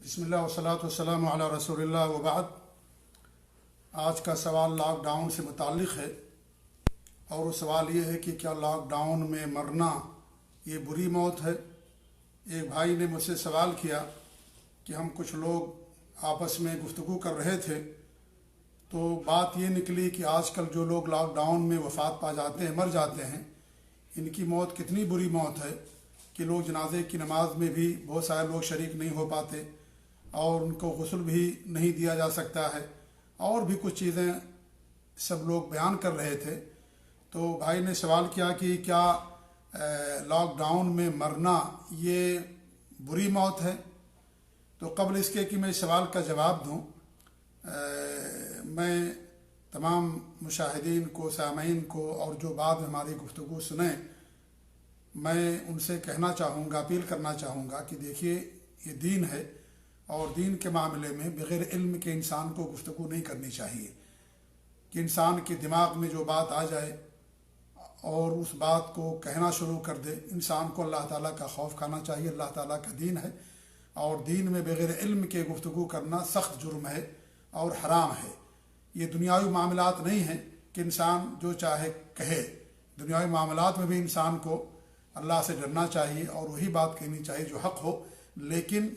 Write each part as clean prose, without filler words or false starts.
بسم اللہ والصلاۃ والسلام علی رسول اللہ وبعد۔ آج کا سوال لاک ڈاؤن سے متعلق ہے، اور وہ سوال یہ ہے کہ کیا لاک ڈاؤن میں مرنا یہ بری موت ہے؟ ایک بھائی نے مجھ سے سوال کیا کہ ہم کچھ لوگ آپس میں گفتگو کر رہے تھے، تو بات یہ نکلی کہ آج کل جو لوگ لاک ڈاؤن میں وفات پا جاتے ہیں، مر جاتے ہیں، ان کی موت کتنی بری موت ہے کہ لوگ جنازے کی نماز میں بھی بہت سارے لوگ شریک نہیں ہو پاتے، اور ان کو غسل بھی نہیں دیا جا سکتا ہے، اور بھی کچھ چیزیں سب لوگ بیان کر رہے تھے۔ تو بھائی نے سوال کیا کہ کیا لاک ڈاؤن میں مرنا یہ بری موت ہے؟ تو قبل اس کے کہ میں اس سوال کا جواب دوں، میں تمام مشاہدین کو، سامعین کو، اور جو بعد میں ہماری گفتگو سنیں، میں ان سے کہنا چاہوں گا، اپیل کرنا چاہوں گا کہ دیکھیے یہ دین ہے، اور دین کے معاملے میں بغیر علم کے انسان کو گفتگو نہیں کرنی چاہیے، کہ انسان کے دماغ میں جو بات آ جائے اور اس بات کو کہنا شروع کر دے۔ انسان کو اللہ تعالیٰ کا خوف کھانا چاہیے، اللہ تعالیٰ کا دین ہے، اور دین میں بغیر علم کے گفتگو کرنا سخت جرم ہے اور حرام ہے۔ یہ دنیاوی معاملات نہیں ہیں کہ انسان جو چاہے کہے، دنیاوی معاملات میں بھی انسان کو اللہ سے ڈرنا چاہیے اور وہی بات کہنی چاہیے جو حق ہو، لیکن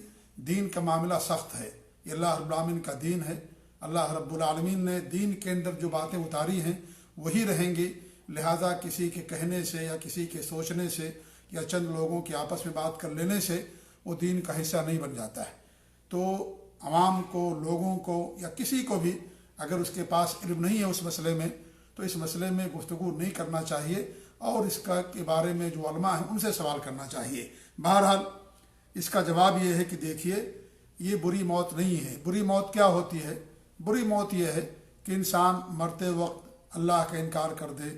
دین کا معاملہ سخت ہے۔ یہ اللہ رب العالمین کا دین ہے، اللہ رب العالمین نے دین کے اندر جو باتیں اتاری ہیں وہی رہیں گی، لہٰذا کسی کے کہنے سے یا کسی کے سوچنے سے یا چند لوگوں کے آپس میں بات کر لینے سے وہ دین کا حصہ نہیں بن جاتا ہے۔ تو عوام کو، لوگوں کو، یا کسی کو بھی اگر اس کے پاس علم نہیں ہے اس مسئلے میں، تو اس مسئلے میں گفتگو نہیں کرنا چاہیے، اور اس کا کے بارے میں جو علماء ہیں ان سے سوال کرنا چاہیے۔ بہرحال اس کا جواب یہ ہے کہ دیکھیے یہ بری موت نہیں ہے۔ بری موت کیا ہوتی ہے؟ بری موت یہ ہے کہ انسان مرتے وقت اللہ کا انکار کر دے،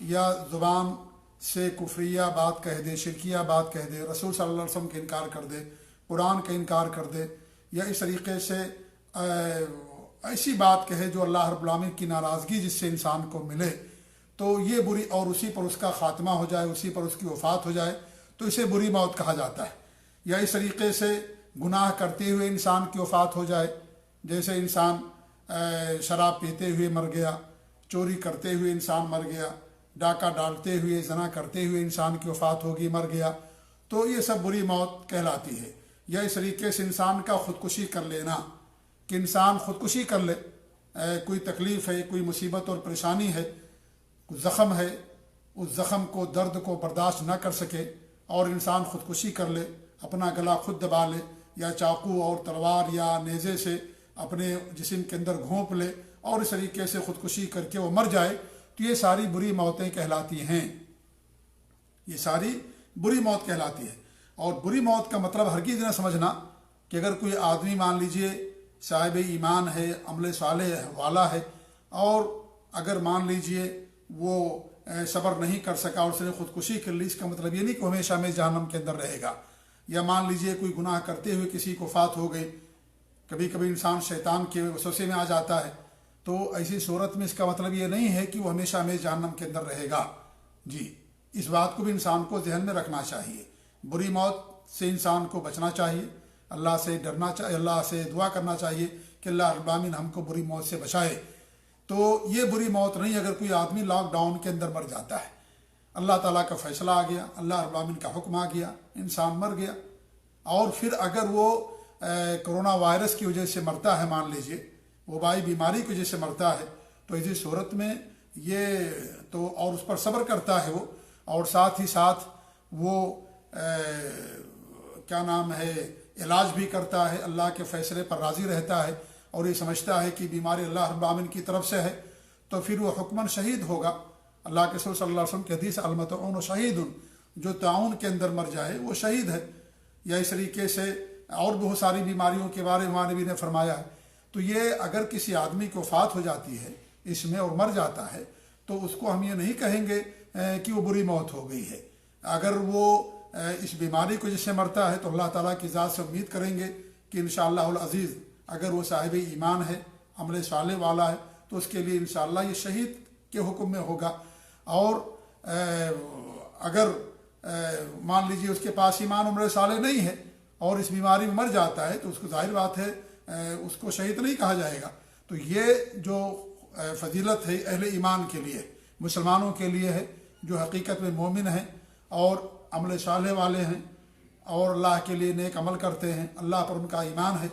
یا زبان سے کفریہ بات کہہ دے، شرکیہ بات کہہ دے، رسول صلی اللہ علیہ وسلم کا انکار کر دے، قرآن کا انکار کر دے، یا اس طریقے سے ایسی بات کہے جو اللہ رب العالمین کی ناراضگی جس سے انسان کو ملے، تو یہ بری، اور اسی پر اس کا خاتمہ ہو جائے، اسی پر اس کی وفات ہو جائے، تو اسے بری موت کہا جاتا ہے۔ یا اس طریقے سے گناہ کرتے ہوئے انسان کی وفات ہو جائے، جیسے انسان شراب پیتے ہوئے مر گیا، چوری کرتے ہوئے انسان مر گیا، ڈاکہ ڈالتے ہوئے، زنا کرتے ہوئے انسان کی وفات ہوگی، مر گیا، تو یہ سب بری موت کہلاتی ہے۔ یا اس طریقے سے انسان کا خودکشی کر لینا، کہ انسان خودکشی کر لے، کوئی تکلیف ہے، کوئی مصیبت اور پریشانی ہے، کوئی زخم ہے، اس زخم کو، درد کو برداشت نہ کر سکے اور انسان خودکشی کر لے، اپنا گلا خود دبا لے، یا چاقو اور تلوار یا نیزے سے اپنے جسم کے اندر گھونپ لے اور اس طریقے سے خودکشی کر کے وہ مر جائے، تو یہ ساری بری موتیں کہلاتی ہیں۔ یہ ساری بری موت کہلاتی ہے۔ اور بری موت کا مطلب ہرگز نہ سمجھنا کہ اگر کوئی آدمی مان لیجئے صاحب ایمان ہے، عمل صالح والا ہے، اور اگر مان لیجئے وہ صبر نہیں کر سکا اور اس نے خودکشی کر لی، اس کا مطلب یہ نہیں کہ ہمیشہ میں جہنم کے اندر رہے گا۔ یا مان لیجئے کوئی گناہ کرتے ہوئے کسی کو وفات ہو گئی، کبھی کبھی انسان شیطان کے وسوسے میں آ جاتا ہے، تو ایسی صورت میں اس کا مطلب یہ نہیں ہے کہ وہ ہمیشہ میں جہنم کے اندر رہے گا۔ جی، اس بات کو بھی انسان کو ذہن میں رکھنا چاہیے۔ بری موت سے انسان کو بچنا چاہیے، اللہ سے ڈرنا چاہیے، اللہ سے دعا کرنا چاہیے کہ اللہ رب العالمین ہم کو بری موت سے بچائے۔ تو یہ بری موت نہیں اگر کوئی آدمی لاک ڈاؤن کے اندر مر جاتا ہے، اللہ تعالیٰ کا فیصلہ آ گیا، اللہ رب العالمین کا حکم آ گیا، انسان مر گیا، اور پھر اگر وہ کرونا وائرس کی وجہ سے مرتا ہے، مان لیجئے وبائی بیماری کی وجہ سے مرتا ہے، تو اسی صورت میں یہ تو، اور اس پر صبر کرتا ہے وہ، اور ساتھ ہی ساتھ وہ کیا نام ہے، علاج بھی کرتا ہے، اللہ کے فیصلے پر راضی رہتا ہے، اور یہ سمجھتا ہے کہ بیماری اللہ رب العالمین کی طرف سے ہے، تو پھر وہ حکماً شہید ہوگا۔ اللہ کے رسول صلی اللہ علیہ وسلم کی حدیث المطعون شہید، جو طاعون کے اندر مر جائے وہ شہید ہے۔ یا اس طریقے سے اور بہت ساری بیماریوں کے بارے میں ہمارے نبی نے فرمایا ہے۔ تو یہ اگر کسی آدمی کو وفات ہو جاتی ہے اس میں اور مر جاتا ہے، تو اس کو ہم یہ نہیں کہیں گے کہ وہ بری موت ہو گئی ہے۔ اگر وہ اس بیماری کو جس سے مرتا ہے تو اللہ تعالیٰ کی ذات سے امید کریں گے کہ انشاءاللہ العزیز اگر وہ صاحب ایمان ہے، عمل صالح والا ہے، تو اس کے لیے انشاءاللہ یہ شہید کے حکم میں ہوگا۔ اور اگر مان لیجیے اس کے پاس ایمان عمل صالح نہیں ہے، اور اس بیماری میں مر جاتا ہے تو اس کو ظاہر بات ہے اس کو شہید نہیں کہا جائے گا۔ تو یہ جو فضیلت ہے اہل ایمان کے لیے، مسلمانوں کے لیے ہے جو حقیقت میں مومن ہیں اور عمل صالح والے ہیں اور اللہ کے لیے نیک عمل کرتے ہیں، اللہ پر ان کا ایمان ہے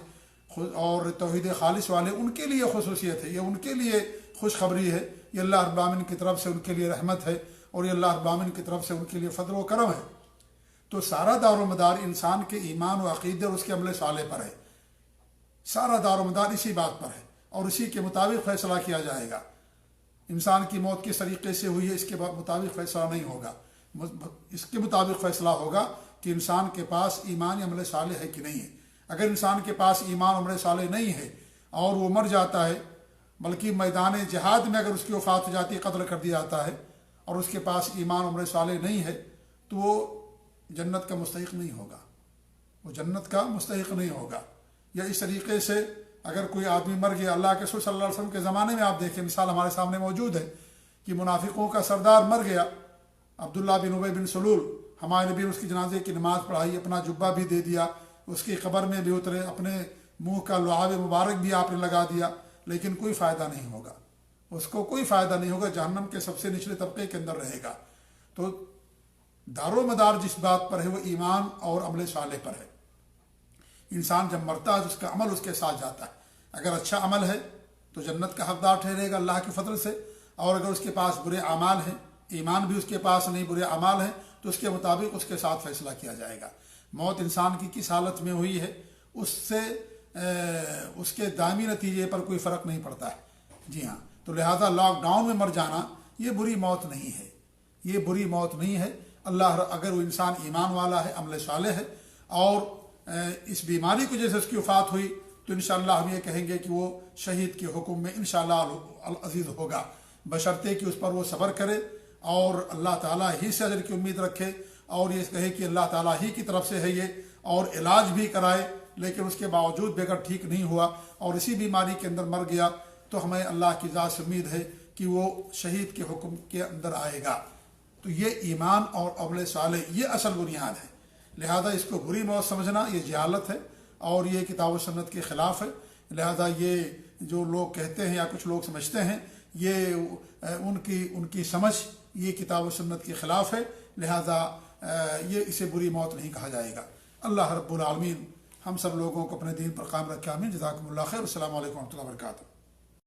اور توحید خالص والے، ان کے لیے خصوصیت ہے، یہ ان کے لیے خوشخبری ہے، یہ اللہ رب العالمین کی طرف سے ان کے لیے رحمت ہے اور یہ اللہ رب العالمین کی طرف سے ان کے لیے فضل و کرم ہے۔ تو سارا دار و مدار انسان کے ایمان و عقیدے اور اس کے عمل صالح پر ہے، سارا دار و مدار اسی بات پر ہے اور اسی کے مطابق فیصلہ کیا جائے گا۔ انسان کی موت کس طریقے سے ہوئی ہے اس کے مطابق فیصلہ نہیں ہوگا، اس کے مطابق فیصلہ ہوگا کہ انسان کے پاس ایمان یا عمل صالح ہے کہ نہیں ہے۔ اگر انسان کے پاس ایمان عمل صالح نہیں ہے اور وہ مر جاتا ہے، بلکہ میدان جہاد میں اگر اس کی وفات ہو جاتی ہے، قتل کر دیا جاتا ہے، اور اس کے پاس ایمان عمل صالح نہیں ہے تو وہ جنت کا مستحق نہیں ہوگا، وہ جنت کا مستحق نہیں ہوگا۔ یا اس طریقے سے اگر کوئی آدمی مر گیا، اللہ کے رسول صلی اللہ علیہ وسلم کے زمانے میں آپ دیکھیں، مثال ہمارے سامنے موجود ہے کہ منافقوں کا سردار مر گیا، عبداللہ بن ابی بن سلول، ہمارے نبی نے اس کی جنازے کی نماز پڑھائی، اپنا جبہ بھی دے دیا، اس کی قبر میں بھی اترے، اپنے منہ کا لعاب مبارک بھی آپ نے لگا دیا، لیکن کوئی فائدہ نہیں ہوگا، اس کو کوئی فائدہ نہیں ہوگا، جہنم کے سب سے نچلے طبقے کے اندر رہے گا۔ تو دار و مدار جس بات پر ہے وہ ایمان اور عمل صالح پر ہے۔ انسان جب مرتا ہے تو اس کا عمل اس کے ساتھ جاتا ہے، اگر اچھا عمل ہے تو جنت کا حقدار ٹھہرے گا اللہ کے فضل سے، اور اگر اس کے پاس برے اعمال ہیں، ایمان بھی اس کے پاس نہیں، برے اعمال ہیں، تو اس کے مطابق اس کے ساتھ فیصلہ کیا جائے گا۔ موت انسان کی کس حالت میں ہوئی ہے اس سے اس کے دائمی نتیجے پر کوئی فرق نہیں پڑتا ہے۔ جی ہاں، تو لہذا لاک ڈاؤن میں مر جانا یہ بری موت نہیں ہے، یہ بری موت نہیں ہے۔ اللہ اگر وہ انسان ایمان والا ہے، عمل صالح ہے، اور اس بیماری کو جیسے اس کی وفات ہوئی تو انشاءاللہ ہم یہ کہیں گے کہ وہ شہید کے حکم میں انشاءاللہ العزیز ہوگا، بشرطے کہ اس پر وہ صبر کرے اور اللہ تعالیٰ ہی سے اجر کی امید رکھے، اور یہ کہے کہ اللہ تعالیٰ ہی کی طرف سے ہے یہ، اور علاج بھی کرائے، لیکن اس کے باوجود بھی اگر ٹھیک نہیں ہوا اور اسی بیماری کے اندر مر گیا تو ہمیں اللہ کی ذات سے امید ہے کہ وہ شہید کے حکم کے اندر آئے گا۔ تو یہ ایمان اور عمل صالح یہ اصل بنیاد ہے، لہذا اس کو بری موت سمجھنا یہ جہالت ہے اور یہ کتاب و سنت کے خلاف ہے۔ لہذا یہ جو لوگ کہتے ہیں یا کچھ لوگ سمجھتے ہیں، یہ ان کی سمجھ یہ کتاب و سنت کے خلاف ہے، لہذا یہ اسے بری موت نہیں کہا جائے گا۔ اللہ رب العالمین ہم سب لوگوں کو اپنے دین پر قائم رکھے، آمین۔ جزاکم اللہ خیر، السلام علیکم ورحمۃ اللہ وبرکاتہ۔